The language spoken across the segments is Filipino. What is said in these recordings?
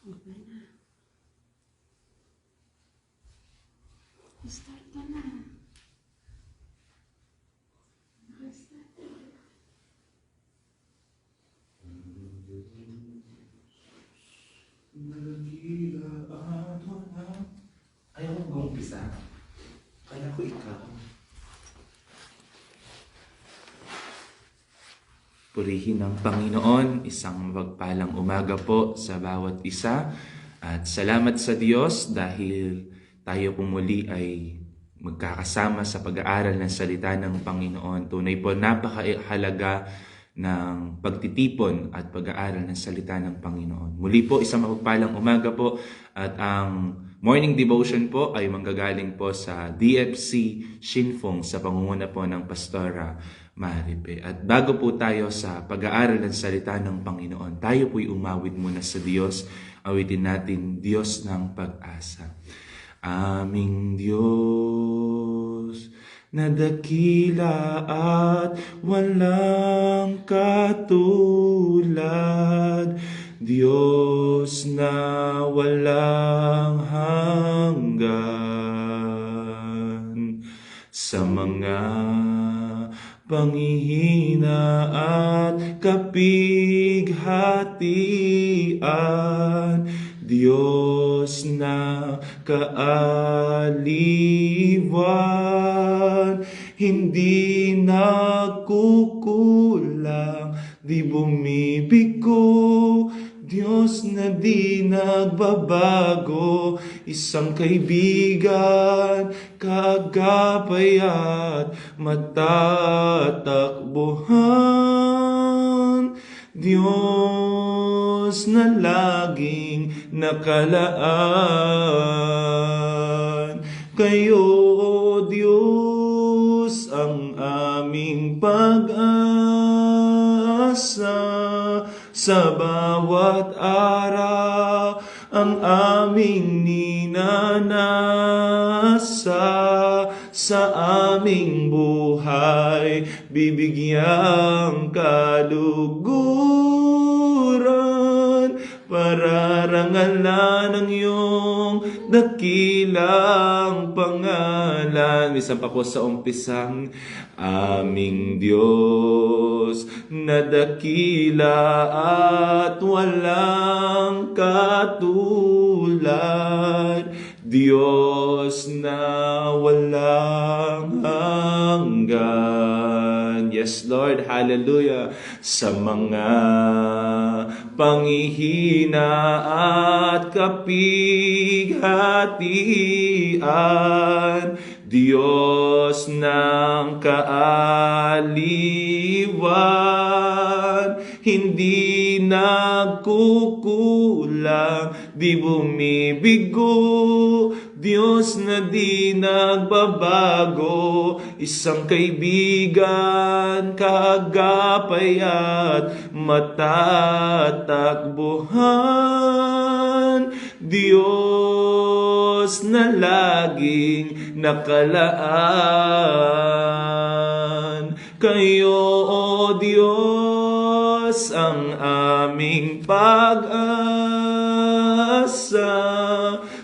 Okay na. Start ka na. Start. Nagila at wala. Ayaw ko mag-umpisa. Kaya ko ikaw. Purihin ang Panginoon, isang mapagpalang umaga po sa bawat isa. At salamat sa Diyos dahil tayo po muli ay magkakasama sa pag-aaral ng salita ng Panginoon. Tunay po napakahalaga ng pagtitipon at pag-aaral ng salita ng Panginoon. Muli po, isang mapagpalang umaga po at ang morning devotion po ay manggagaling po sa DFC Shinfong sa pangunguna po ng Pastora Maripe. At bago po tayo sa pag-aaral ng salita ng Panginoon, tayo po'y umawit muna sa Diyos. Awitin natin, Diyos ng pag-asa. Aming Diyos, na dakila at walang katulad, Diyos na walang hanggan, sa mga panghihina at kapighatian, Diyos na kaaliwan, hindi nagkukulang, di bumibigo, Diyos na di nagbabago, isang kaibigan, kaagapay at matatakbuhan, Diyos na laging nakalaan. Kayo, O Diyos, ang aming pag-asa, sa bawat araw ang aming ninanasa, sa aming buhay bibigyang kaluguran, pararangalan ang iyong dakilang pangalan. Minsan pa po sa umpisang, aming Diyos na dakila at walang katulad, Diyos na walang hanggan. Yes, Lord, hallelujah. Sa mga panghihina at kapighatian, Diyos ng kaaliwan, hindi nagkukulang, di bumibigo, Diyos na di nagbabago, isang kaibigan, kaagapay at matatakbuhan, Diyos na laging nakalaan. Kayo, O Diyos, ang aming pag-asa,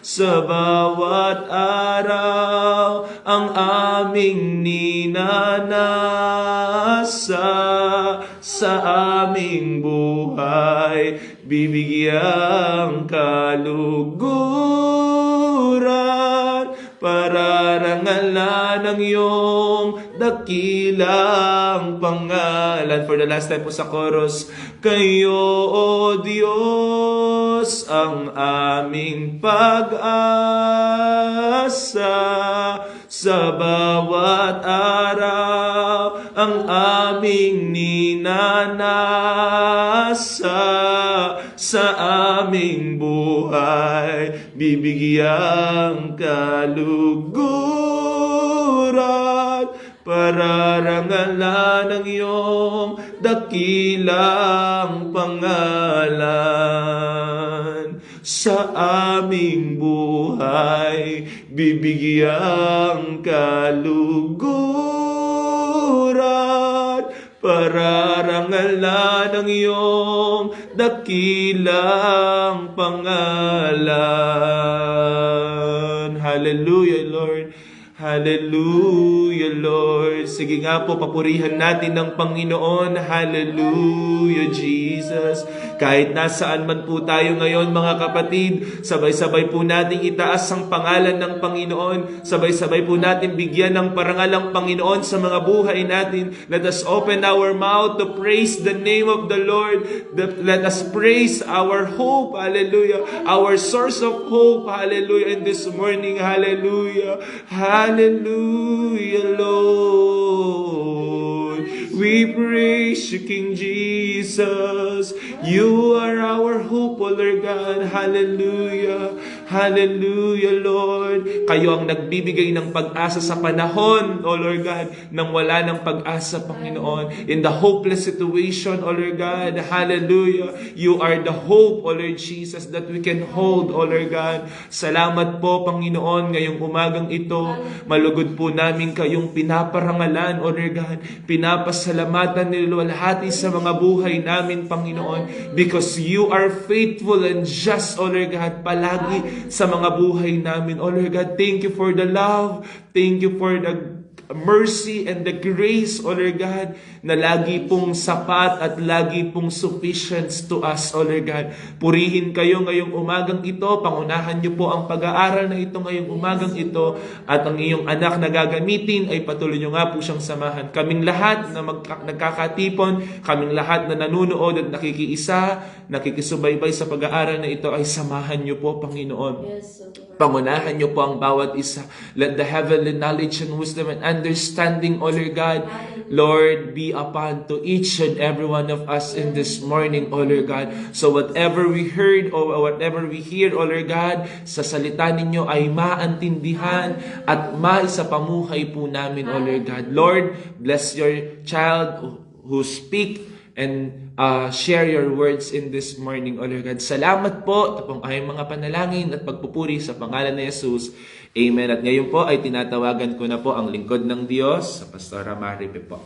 sa bawat araw ang aming ninanasa, sa aming buhay bibigyang kaluguran, pararangalan ang iyong dakilang pangalan. For the last time po sa chorus, kayo, O Diyos, ang aming pag-asa, sa bawat araw ang aming ninanasa, sa aming buhay bibigyang kaluguran, pararangalan ang iyong dakilang pangalan, sa aming buhay bibigyang kaluguran, pararangalan ang iyong dakilang pangalan. Hallelujah, Lord. Hallelujah, Lord. Sige nga po, papurihan natin ng Panginoon. Hallelujah, Jesus. Kahit nasaan man po tayo ngayon, mga kapatid, sabay-sabay po natin itaas ang pangalan ng Panginoon. Sabay-sabay po natin bigyan ng parangal ang Panginoon sa mga buhay natin. Let us open our mouth to praise the name of the Lord. Let us praise our hope. Hallelujah. Our source of hope. Hallelujah. In this morning. Hallelujah. Hallelujah, Lord. We praise you, King Jesus. You are our hope, O Lord God. Hallelujah. Hallelujah, Lord. Kayo ang nagbibigay ng pag-asa sa panahon, O Lord God, nang wala ng pag-asa, Panginoon. In the hopeless situation, O Lord God. Hallelujah. You are the hope, O Lord Jesus, that we can hold, O Lord God. Salamat po, Panginoon, ngayong umagang ito. Malugod po namin kayong pinaparangalan, O Lord God. Pinapasalamatan nilwalhati sa mga buhay namin, Panginoon, because you are faithful and just, O Lord God, palagi sa mga buhay namin. O Lord God, thank you for the love. Thank you for the mercy and the grace, O Lord God, na lagi pong sapat at lagi pong sufficient to us, O Lord God. Purihin kayo ngayong umagang ito. Pangunahan niyo po ang pag-aaral na ito ngayong umagang ito, at ang iyong anak na gagamitin ay patuloy niyo nga po siyang samahan. Kaming lahat na nagkakatipon, kaming lahat na nanunood at nakikiisa, nakikisubaybay sa pag-aaral na ito, ay samahan niyo po, Panginoon. Pangunahan niyo po ang bawat isa. Let the heavenly knowledge and wisdom and understanding, O Lord God, Lord, be upon to each and every one of us in this morning, O Lord God. So whatever we heard or whatever we hear, O Lord God, sa salita ninyo ay maantindihan at maisapamuhay po namin, O Lord God. Lord, bless your child who speak and share your words in this morning, O Lord God. Salamat po sa ayong mga panalangin at pagpupuri sa pangalan ni Jesus. Amen. At ngayon po ay tinatawagan ko na po ang lingkod ng Diyos, sa Pastora Maripe po.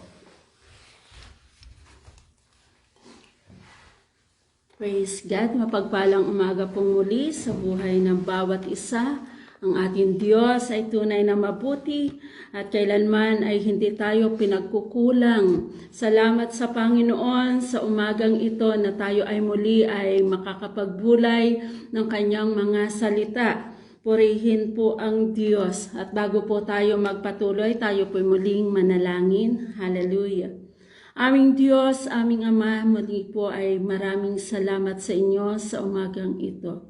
Praise God. Mapagpalang umaga pong muli sa buhay ng bawat isa. Ang ating Diyos ay tunay na mabuti at kailanman ay hindi tayo pinagkukulang. Salamat sa Panginoon sa umagang ito na tayo ay muli ay makakapagbulay ng kanyang mga salita. Purihin po ang Diyos. At bago po tayo magpatuloy, tayo po muling manalangin. Hallelujah. Aming Diyos, aming Ama, muli po ay maraming salamat sa inyo sa umagang ito.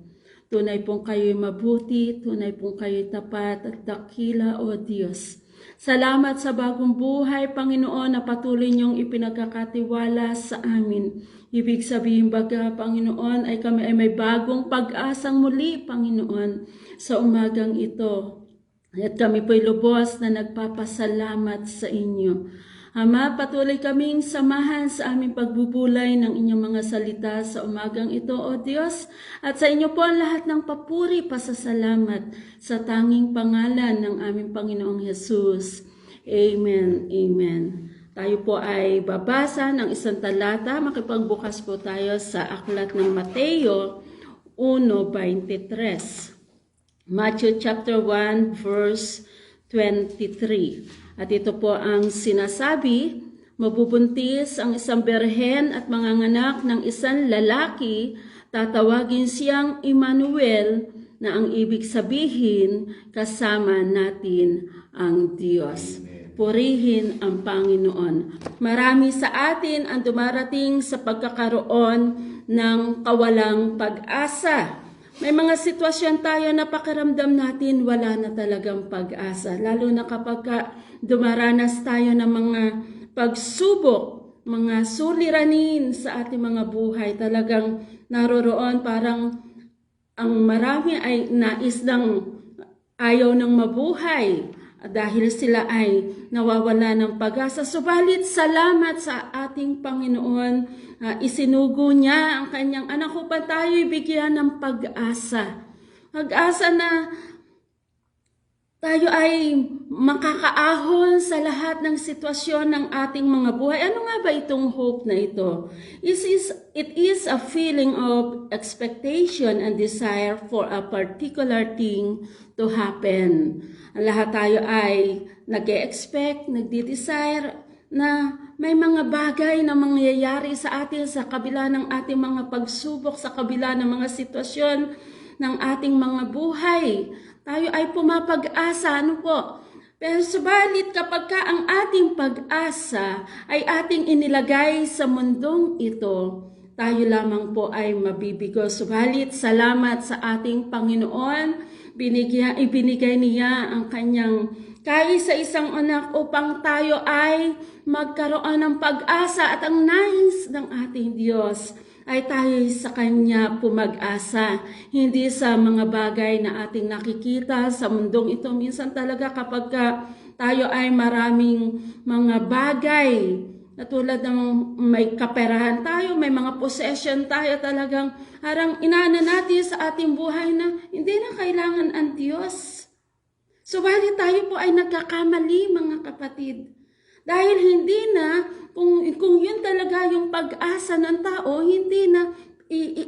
Tunay pong kayo'y mabuti, tunay pong kayo'y tapat at dakila, O Diyos. Salamat sa bagong buhay, Panginoon, na patuloy niyong ipinagkakatiwala sa amin. Ibig sabihin baga, Panginoon, ay kami ay may bagong pag-asang muli, Panginoon, sa umagang ito. At kami po'y lubos na nagpapasalamat sa inyo. Ama, patuloy kaming samahan sa aming pagbubulay ng inyong mga salita sa umagang ito, O Diyos. At sa inyo po ang lahat ng papuri, pasasalamat sa tanging pangalan ng aming Panginoong Jesus. Amen. Amen. Tayo po ay babasa ng isang talata. Makipagbukas po tayo sa aklat ng Mateo 1:23. Matthew chapter 1 verse 23. At ito po ang sinasabi, mabubuntis ang isang berhen at manganganak ng isang lalaki, tatawagin siyang Emmanuel, na ang ibig sabihin, kasama natin ang Diyos. Purihin ang Panginoon. Marami sa atin ang dumarating sa pagkakaroon ng kawalang pag-asa. May mga sitwasyon tayo na pakiramdam natin wala na talagang pag-asa. Lalo na kapag dumaranas tayo ng mga pagsubok, mga suliranin sa ating mga buhay. Talagang naroroon parang ang marami ay nais ng ayaw ng mabuhay dahil sila ay nawawala ng pag-asa. Subalit salamat sa ating Panginoon. Isinugo niya ang kanyang anak upang tayo'y bigyan ng pag-asa. Pag-asa na tayo ay makakaahon sa lahat ng sitwasyon ng ating mga buhay. Ano nga ba itong hope na ito? It is a feeling of expectation and desire for a particular thing to happen. Lahat tayo ay nag-e-expect, nagdi-desire na may mga bagay na mangyayari sa atin sa kabila ng ating mga pagsubok, sa kabila ng mga sitwasyon ng ating mga buhay. Tayo ay pumapag-asa, ano po? Pero subalit kapag ka ang ating pag-asa ay ating inilagay sa mundong ito, tayo lamang po ay mabibigo. Subalit salamat sa ating Panginoon, ibinigay niya ang kanyang kaisa-isang anak upang tayo ay magkaroon ng pag-asa, at ang nais ng ating Diyos ay tayo sa Kanya pumag-asa, hindi sa mga bagay na ating nakikita sa mundong ito. Minsan talaga kapag tayo ay maraming mga bagay, tulad ng may kaperahan tayo, may mga possession tayo, talagang harang inana natin sa ating buhay na hindi na kailangan ang Diyos. Subalit tayo po ay nagkakamali, mga kapatid. Dahil hindi na, kung yun talaga yung pag-asa ng tao, hindi na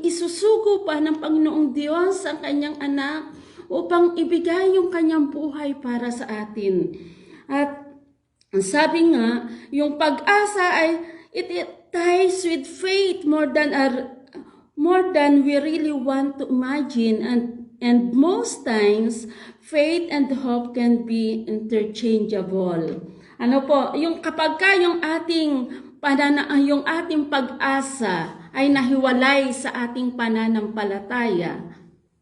isusugo pa ng Panginoong Diyos ang kanyang anak upang ibigay yung kanyang buhay para sa atin. At sabi nga, yung pag-asa ay it ties with faith more than we really want to imagine, and most times faith and hope can be interchangeable. Ano po, yung kapag ka yung ating pag-asa ay nahiwalay sa ating pananampalataya,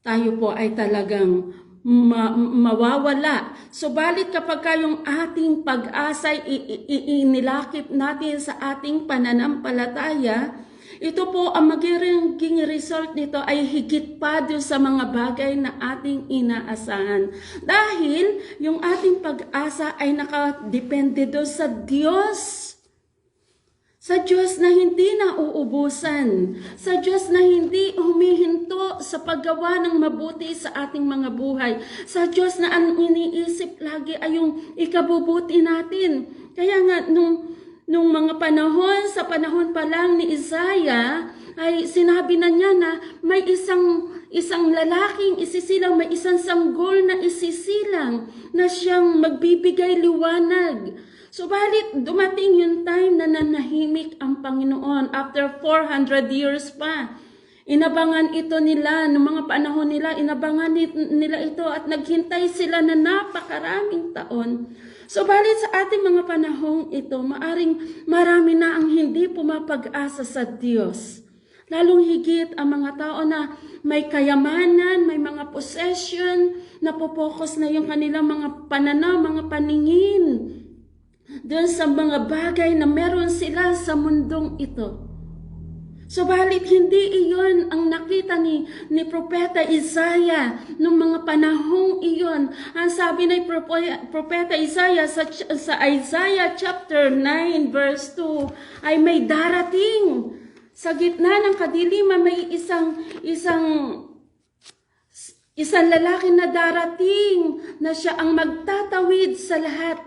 tayo po ay talagang mawawala. Subalit kapag ka yung ating pag-asa ay inilakip natin sa ating pananampalataya, ito po ang magiging result nito ay higit pa doon sa mga bagay na ating inaasahan. Dahil yung ating pag-asa ay nakadepende doon sa Diyos. Sa Diyos na hindi nauubusan. Sa Diyos na hindi humihinto sa paggawa ng mabuti sa ating mga buhay. Sa Diyos na ang iniisip lagi ay yung ikabubuti natin. Kaya nga nung mga panahon, sa panahon pa lang ni Isaiah, ay sinabi na niya na may isang lalaking isisilang, may isang sanggol na isisilang na siyang magbibigay liwanag. Subalit dumating yung time na nanahimik ang Panginoon after 400 years pa. Inabangan ito nila, noong mga panahon nila, inabangan nila ito at naghintay sila na napakaraming taon. Subalit sa ating mga panahong ito, maaring marami na ang hindi pumapag-asa sa Diyos. Lalong higit ang mga tao na may kayamanan, may mga possession, napopokus na yung kanilang mga pananaw, mga paningin doon sa mga bagay na meron sila sa mundong ito. Subalit hindi iyon ang nakita ni Propeta Isaiah noong mga panahong iyon. Ang sabi ni Propeta Isaiah sa Isaiah chapter 9 verse 2 ay may darating. Sa gitna ng kadiliman may isang lalaki na darating na siya ang magtatawid sa lahat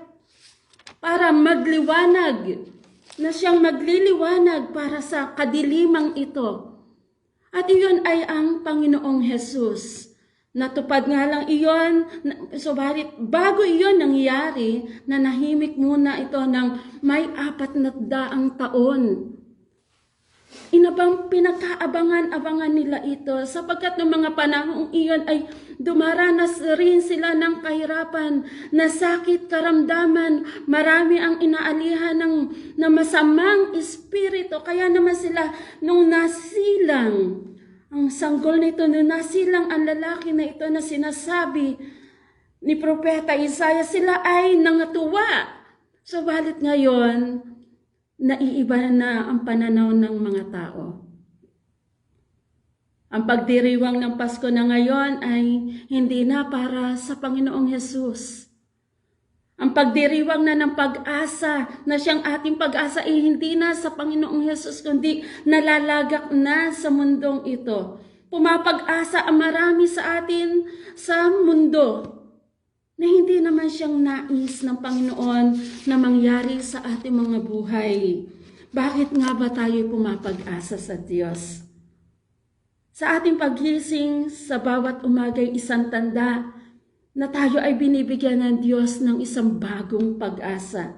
para magliwanag. Na siyang magliliwanag para sa kadilimang ito. At iyon ay ang Panginoong Jesus. Natupad nga lang iyon, subalit bago iyon nangyari, na nahimik muna ito ng may 400 taon. Pinagkaabangan-abangan nila ito sapagkat ng mga panahong iyon ay dumaranas rin sila ng kahirapan, na sakit, karamdaman, marami ang inaalihan ng masamang espiritu. Kaya naman sila nung nasilang, ang sanggol nito, nung nasilang ang lalaki na ito na sinasabi ni Propeta Isaiah, sila ay nangatuwa. Subalit ngayon, naiiba na ang pananaw ng mga tao. Ang pagdiriwang ng Pasko na ngayon ay hindi na para sa Panginoong Hesus. Ang pagdiriwang na ng pag-asa, na siyang ating pag-asa ay hindi na sa Panginoong Hesus, kundi nalalagak na sa mundong ito. Pumapag-asa ang marami sa atin sa mundo. na hindi naman siyang nais ng Panginoon na mangyari sa ating mga buhay. Bakit nga ba tayo pumapag-asa sa Diyos? Sa ating paggising sa bawat umaga'y isang tanda na tayo ay binibigyan ng Diyos ng isang bagong pag-asa.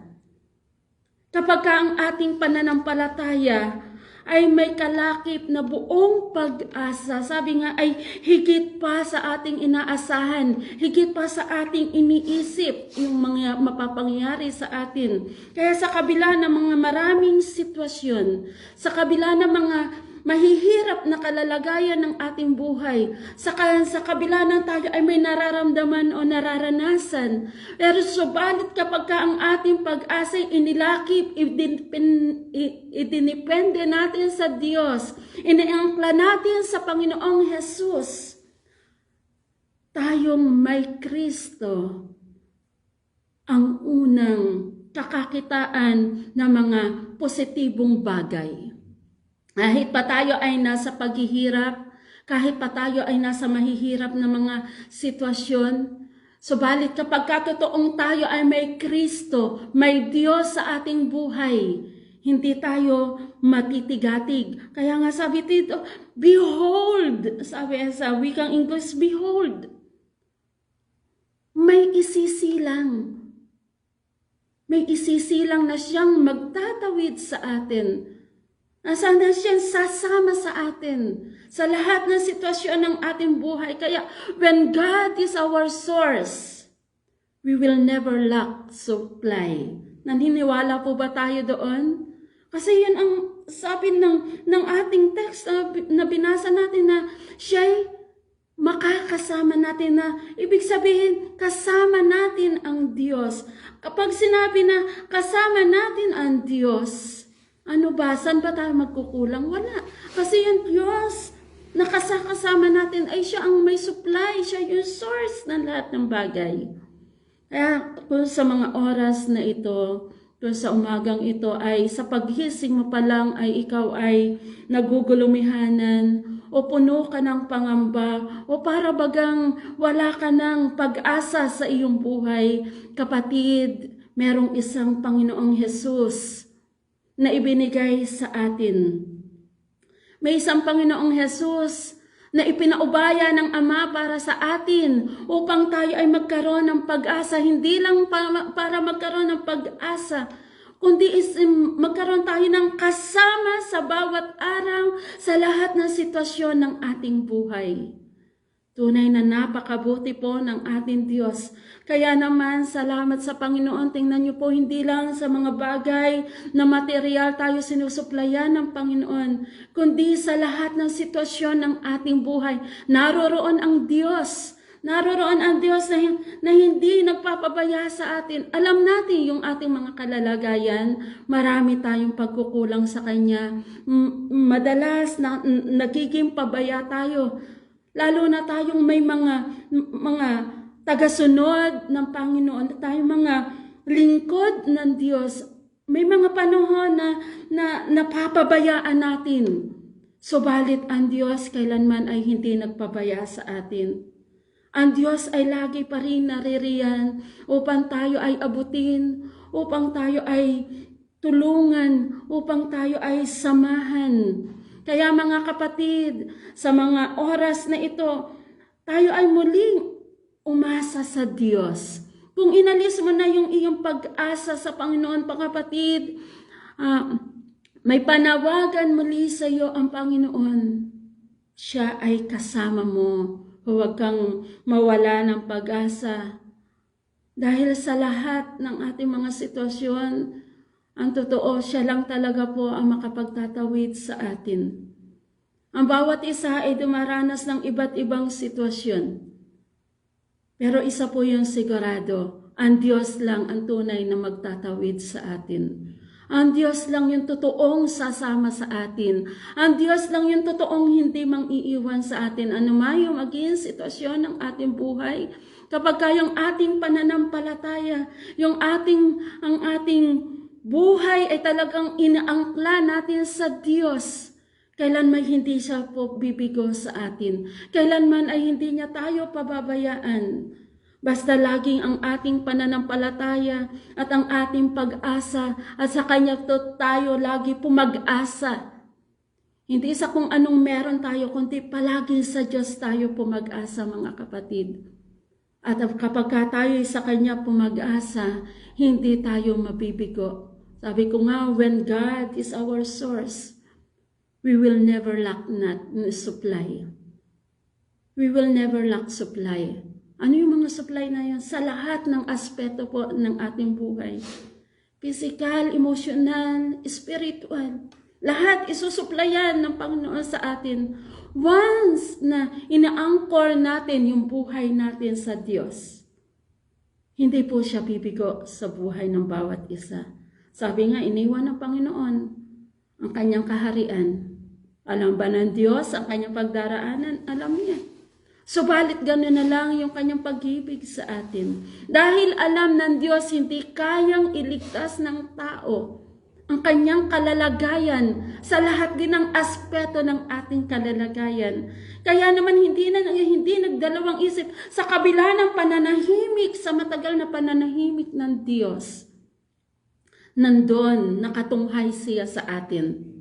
Kapag ang ating pananampalataya ay may kalakip na buong pag-asa, sabi nga ay higit pa sa ating inaasahan, higit pa sa ating iniisip yung mga mapapangyari sa atin. Kaya sa kabila ng mga maraming sitwasyon, sa kabila ng mga mahihirap na kalalagayan ng ating buhay, sa kabila ng tayo ay may nararamdaman o nararanasan, pero subalit kapag ang ating pag-asa inilakip, idinipende natin sa Diyos, iniangkla natin sa Panginoong Jesus, tayong may Kristo, ang unang kakakitaan ng mga positibong bagay. Kahit pa tayo ay nasa paghihirap, kahit pa tayo ay nasa mahihirap na mga sitwasyon, subalit kapag katotoong tayo ay may Kristo, may Diyos sa ating buhay, hindi tayo matitigatig. Kaya nga sabi dito, behold, sabi sa wikang English, behold, may isisilang. May isisilang na siyang magtatawid sa atin. Sana siyang sasama sa atin sa lahat ng sitwasyon ng ating buhay. Kaya when God is our source, we will never lack supply. Naniniwala po ba tayo doon? Kasi yun ang sabi ng ating text na binasa natin na siya'y makakasama natin, na ibig sabihin kasama natin ang Diyos. Kapag sinabi na kasama natin ang Diyos, ano ba? Saan ba tayo magkukulang? Wala. Kasi yung Diyos na kasama natin ay siya ang may supply. Siya yung source ng lahat ng bagay. Kaya kung sa mga oras na ito, kung sa umagang ito ay sa paghising mo pa lang ay ikaw ay nagugulumihanan o puno ka ng pangamba o para bagang wala ka ng pag-asa sa iyong buhay, kapatid, merong isang Panginoong Jesus na ibinigay sa atin. May isang Panginoong Jesus na ipinaubaya ng Ama para sa atin upang tayo ay magkaroon ng pag-asa, hindi lang para magkaroon ng pag-asa, kundi magkaroon tayo ng kasama sa bawat araw sa lahat ng sitwasyon ng ating buhay. Tunay na napakabuti po ng ating Diyos. Kaya naman, salamat sa Panginoon. Tingnan niyo po, hindi lang sa mga bagay na material tayo sinusuplayan ng Panginoon, kundi sa lahat ng sitwasyon ng ating buhay. Naroroon ang Diyos. Naroroon ang Diyos na hindi nagpapabaya sa atin. Alam natin yung ating mga kalalagayan. Marami tayong pagkukulang sa Kanya. Madalas nagiging pabaya tayo. Lalo na tayong may mga tagasunod ng Panginoon, tayong mga lingkod ng Diyos. May mga panahon na napapabayaan natin. Subalit ang Diyos kailanman ay hindi nagpabaya sa atin. Ang Diyos ay lagi pa rin naririyan upang tayo ay abutin, upang tayo ay tulungan, upang tayo ay samahan. Kaya mga kapatid, sa mga oras na ito, tayo ay muling umasa sa Diyos. Kung inalis mo na yung iyong pag-asa sa Panginoon, kapatid, may panawagan muli sa iyo ang Panginoon. Siya ay kasama mo. Huwag kang mawala ng pag-asa. Dahil sa lahat ng ating mga sitwasyon, ang totoo, siya lang talaga po ang makapagtatawid sa atin. Ang bawat isa ay dumaranas ng iba't ibang sitwasyon. Pero isa po yung sigurado, ang Diyos lang ang tunay na magtatawid sa atin. Ang Diyos lang yung totoong sasama sa atin. Ang Diyos lang yung totoong hindi mang-iiwan sa atin. Ano man yung maging sitwasyon ng ating buhay, kapag yung ating pananampalataya, ang ating buhay ay talagang inaangkla natin sa Diyos, kailanman hindi siya po bibigo sa atin. Kailanman ay hindi niya tayo pababayaan. Basta laging ang ating pananampalataya at ang ating pag-asa at sa Kanya tayo lagi pumag-asa. Hindi sa kung anong meron tayo, kundi palagi sa Diyos tayo pumag-asa, mga kapatid. At kapag tayo sa Kanya pumag-asa, hindi tayo mabibigo. Sabi ko nga, when God is our source, we will never lack supply. We will never lack supply. Ano yung mga supply na yan? Sa lahat ng aspeto po ng ating buhay. Physical, emotional, spiritual. Lahat isusuplayan ng Panginoon sa atin. Once na ina-anchor natin yung buhay natin sa Diyos, hindi po siya bibigo sa buhay ng bawat isa. Sabi nga, iniwan ng Panginoon ang kanyang kaharian. Alam ba ng Diyos ang kanyang pagdaraanan? Alam niya. Subalit gano'n na lang yung kanyang pag-ibig sa atin. Dahil alam ng Diyos hindi kayang iligtas ng tao ang kanyang kalalagayan sa lahat din ng aspeto ng ating kalalagayan. Kaya naman hindi nagdalawang isip sa kabila ng pananahimik, sa matagal na pananahimik ng Diyos. Nandun, nakatunghay siya sa atin.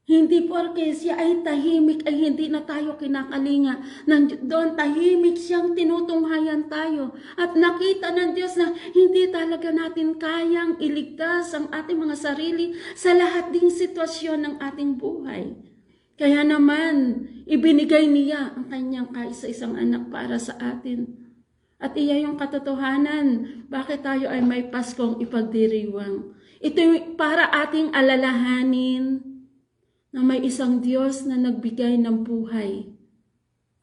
Hindi porke siya ay tahimik ay hindi na tayo kinakalinga. Nandun tahimik siyang tinutunghayan tayo. At nakita ng Diyos na hindi talaga natin kayang iligtas ang ating mga sarili sa lahat ding sitwasyon ng ating buhay. Kaya naman, ibinigay niya ang kanyang kaisa-isang anak para sa atin. At iya yung katotohanan, bakit tayo ay may Paskong ipagdiriwang. Ito yung para ating alalahanin na may isang Diyos na nagbigay ng buhay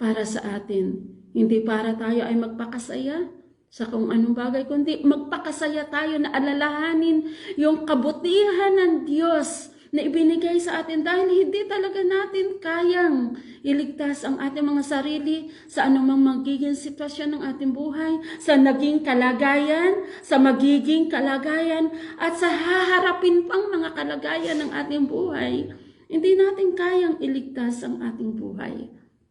para sa atin. Hindi para tayo ay magpakasaya sa kung anong bagay, kundi magpakasaya tayo na alalahanin yung kabutihan ng Diyos na ibinigay sa atin dahil hindi talaga natin kayang iligtas ang ating mga sarili sa anumang magiging sitwasyon ng ating buhay, sa naging kalagayan, sa magiging kalagayan, at sa haharapin pang mga kalagayan ng ating buhay. Hindi natin kayang iligtas ang ating buhay.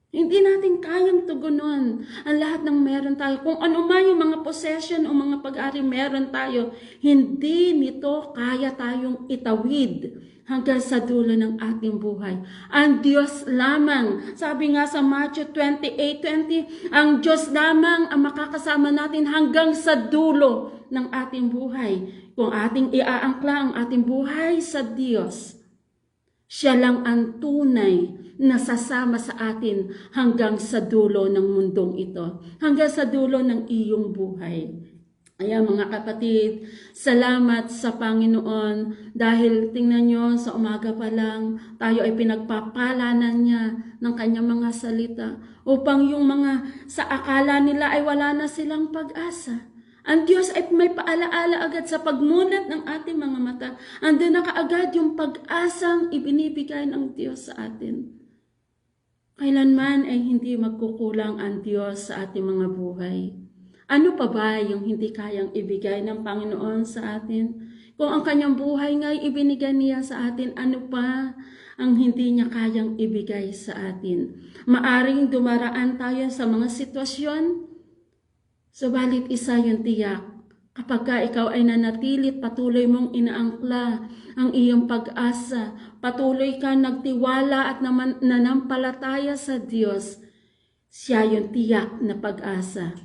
Hindi natin kayang tugunan ang lahat ng meron tayo. Kung ano man yung mga possession o mga pag-ari meron tayo, hindi nito kaya tayong itawid hanggang sa dulo ng ating buhay. Ang Diyos lamang, sabi nga sa Matthew 28:20, ang Diyos lamang ang makakasama natin hanggang sa dulo ng ating buhay. Kung ating iaangkla ang ating buhay sa Diyos, siya lang ang tunay na sasama sa atin hanggang sa dulo ng mundong ito. Hanggang sa dulo ng iyong buhay. Kaya mga kapatid, salamat sa Panginoon dahil tingnan nyo sa umaga pa lang, tayo ay pinagpapalanan niya ng kanyang mga salita upang yung mga sa akala nila ay wala na silang pag-asa. Ang Diyos ay may paalaala agad sa pagmulat ng ating mga mata. Andun na kaagad yung pag-asang ibinibigay ng Diyos sa atin. Kailanman ay hindi magkukulang ang Diyos sa ating mga buhay. Ano pa ba yung hindi kayang ibigay ng Panginoon sa atin? Kung ang kanyang buhay nga ibinigay niya sa atin, ano pa ang hindi niya kayang ibigay sa atin? Maaring dumaraan tayo sa mga sitwasyon, subalit isa yung tiyak, kapag ka ikaw ay nanatilit, patuloy mong inaangkla ang iyong pag-asa, patuloy ka nagtiwala at nanampalataya sa Diyos, siya yung tiyak na pag-asa.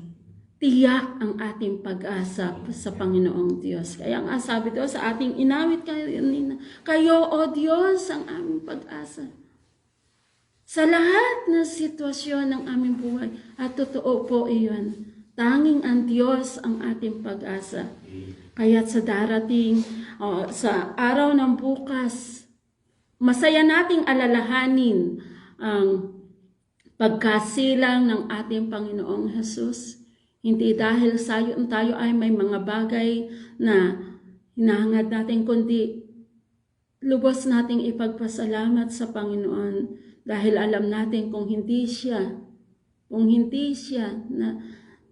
Tiyak ang ating pag-asa sa Panginoong Diyos. Kaya nga sabi doon sa ating inawit kanina, kayo o Diyos ang aming pag-asa. Sa lahat ng sitwasyon ng aming buhay, at totoo po iyon, tanging ang Diyos ang ating pag-asa. Kaya't sa darating, sa araw ng bukas, masaya nating alalahanin ang pagkasilang ng ating Panginoong Jesus. Hindi dahil tayo ay may mga bagay na hinahangad natin, kundi lubos nating ipagpasalamat sa Panginoon dahil alam natin kung hindi siya na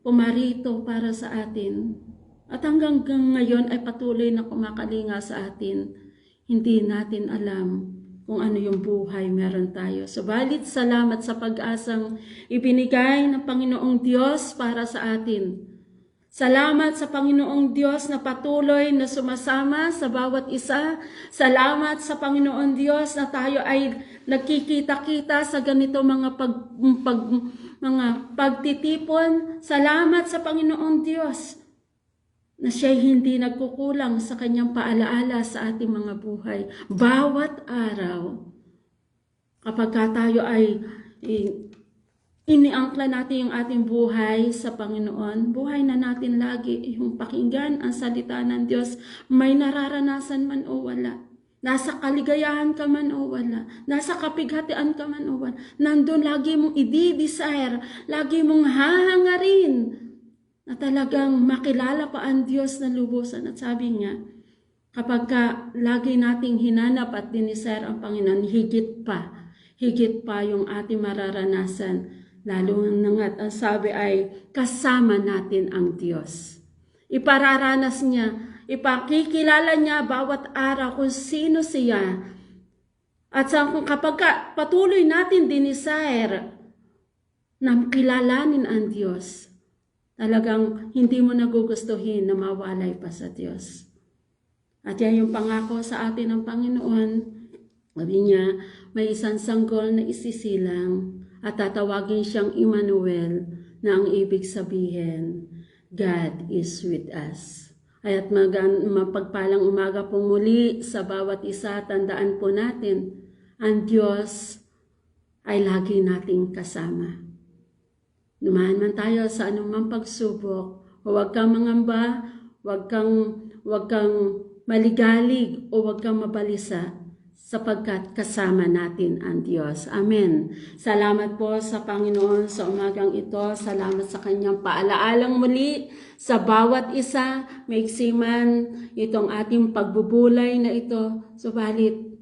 pumarito para sa atin at hanggang ngayon ay patuloy na kumakalinga sa atin, hindi natin alam kung ano yung buhay meron tayo. Subalit salamat sa pag-asang ibinigay ng Panginoong Diyos para sa atin. Salamat sa Panginoong Diyos na patuloy na sumasama sa bawat isa. Salamat sa Panginoong Diyos na tayo ay nagkikita-kita sa ganito mga pagtitipon. Salamat sa Panginoong Diyos na siya'y hindi nagkukulang sa kanyang paalaala sa ating mga buhay. Bawat araw, kapag tayo ay iniangkla natin yung ating buhay sa Panginoon, buhay na natin lagi yung pakinggan ang salita ng Diyos, may nararanasan man o wala. Nasa kaligayahan ka man o wala. Nasa kapighatian ka man o wala. Nandun lagi mong i-desire, lagi mong hahangarin na talagang makilala pa ang Diyos na lubusan. At sabi niya, kapag lagi nating hinanap at dinisire ang Panginoon, higit pa yung ating mararanasan. Lalo nangat ang sabi ay kasama natin ang Diyos. Ipararanas niya, ipakikilala niya bawat araw kung sino siya. At kapag patuloy natin dinisire na kilalanin ang Diyos, talagang hindi mo nagugustuhin na mawalay pa sa Diyos. At yan yung pangako sa atin ng Panginoon. Sabi niya, may isang sanggol na isisilang at tatawagin siyang Emmanuel, na ang ibig sabihin, God is with us. At mapagpalang umaga po muli sa bawat isa, tandaan po natin, ang Diyos ay lagi nating kasama. Dumaan man tayo sa anumang pagsubok, huwag kang mangamba, huwag kang maligalig o huwag kang mabalisa sapagkat kasama natin ang Diyos. Amen. Salamat po sa Panginoon sa umagang ito. Salamat sa kanyang paalaalang muli sa bawat isa. Maiksi man itong ating pagbubulay na ito. Subalit,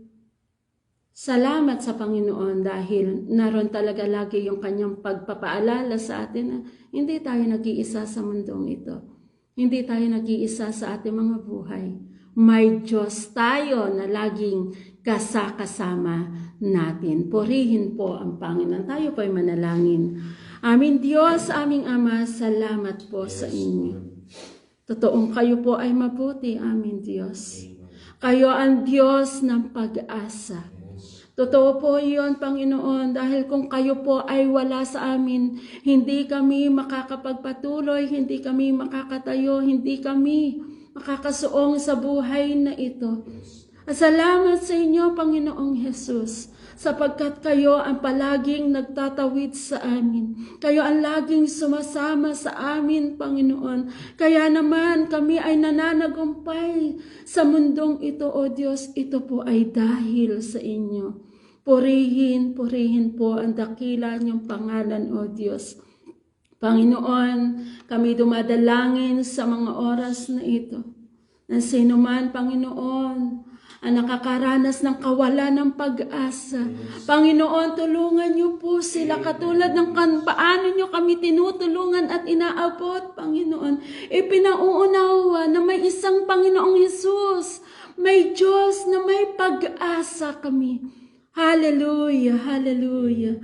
salamat sa Panginoon dahil naroon talaga lagi yung kanyang pagpapaalala sa atin na hindi tayo nag-iisa sa mundong ito. Hindi tayo nag-iisa sa ating mga buhay. May Diyos tayo na laging kasama natin. Purihin po ang Panginoon. Tayo po ay manalangin. Aming Diyos, aming Ama, salamat po sa inyo. Totoong kayo po ay mabuti, aming Diyos. Kayo ang Diyos ng pag-asa. Totoo po yun, Panginoon, dahil kung kayo po ay wala sa amin, hindi kami makakapagpatuloy, hindi kami makakatayo, hindi kami makakasuong sa buhay na ito. At salamat sa inyo, Panginoong Jesus, sapagkat kayo ang palaging nagtatawid sa amin. Kayo ang laging sumasama sa amin, Panginoon. Kaya naman kami ay nananagumpay sa mundong ito, O Diyos. Ito po ay dahil sa inyo. Purihin po ang dakila niyong pangalan, O Diyos. Panginoon, kami dumadalangin sa mga oras na ito. Na sino man, Panginoon, ang nakakaranas ng kawalan ng pag-asa. Panginoon, tulungan niyo po sila katulad ng paano niyo kami tinutulungan at inaabot, Panginoon. Ipinauunawa na may isang Panginoong Hesus, may Diyos na may pag-asa kami. Hallelujah, hallelujah.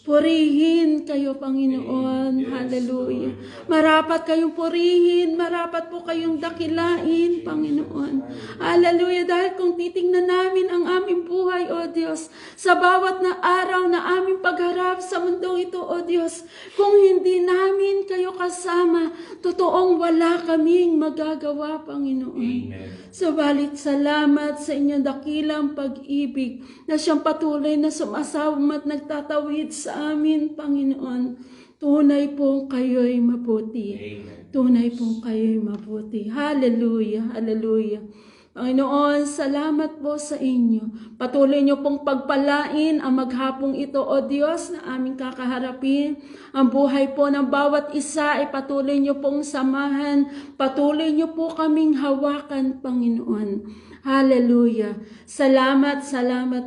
Purihin kayo, Panginoon. Hallelujah. Marapat kayong purihin. Marapat po kayong dakilain, Panginoon. Hallelujah. Dahil kung titingnan namin ang aming buhay, O Diyos, sa bawat na araw na aming pagharap sa mundong ito, O Diyos, kung hindi namin kayo kasama, totoong wala kaming magagawa, Panginoon. Amen. Subalit salamat sa inyong dakilang pag-ibig na siyang patuloy na sumasama at nagtatawid sa amin, Panginoon. Tunay pong kayo'y mabuti. Amen. Tunay pong kayo'y mabuti. Hallelujah, hallelujah. Panginoon, salamat po sa inyo. Patuloy niyo pong pagpalain ang maghapong ito, O Diyos, na aming kakaharapin. Ang buhay po ng bawat isa ay patuloy niyo pong samahan. Patuloy niyo po kaming hawakan, Panginoon. Hallelujah. Salamat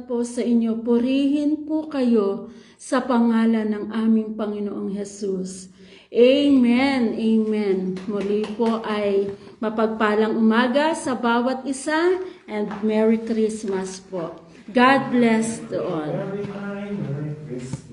po sa inyo. Purihin po kayo sa pangalan ng aming Panginoong Jesus. Amen. Amen. Muli po ay mapagpalang umaga sa bawat isa and Merry Christmas po. God bless to all. Merry Christmas.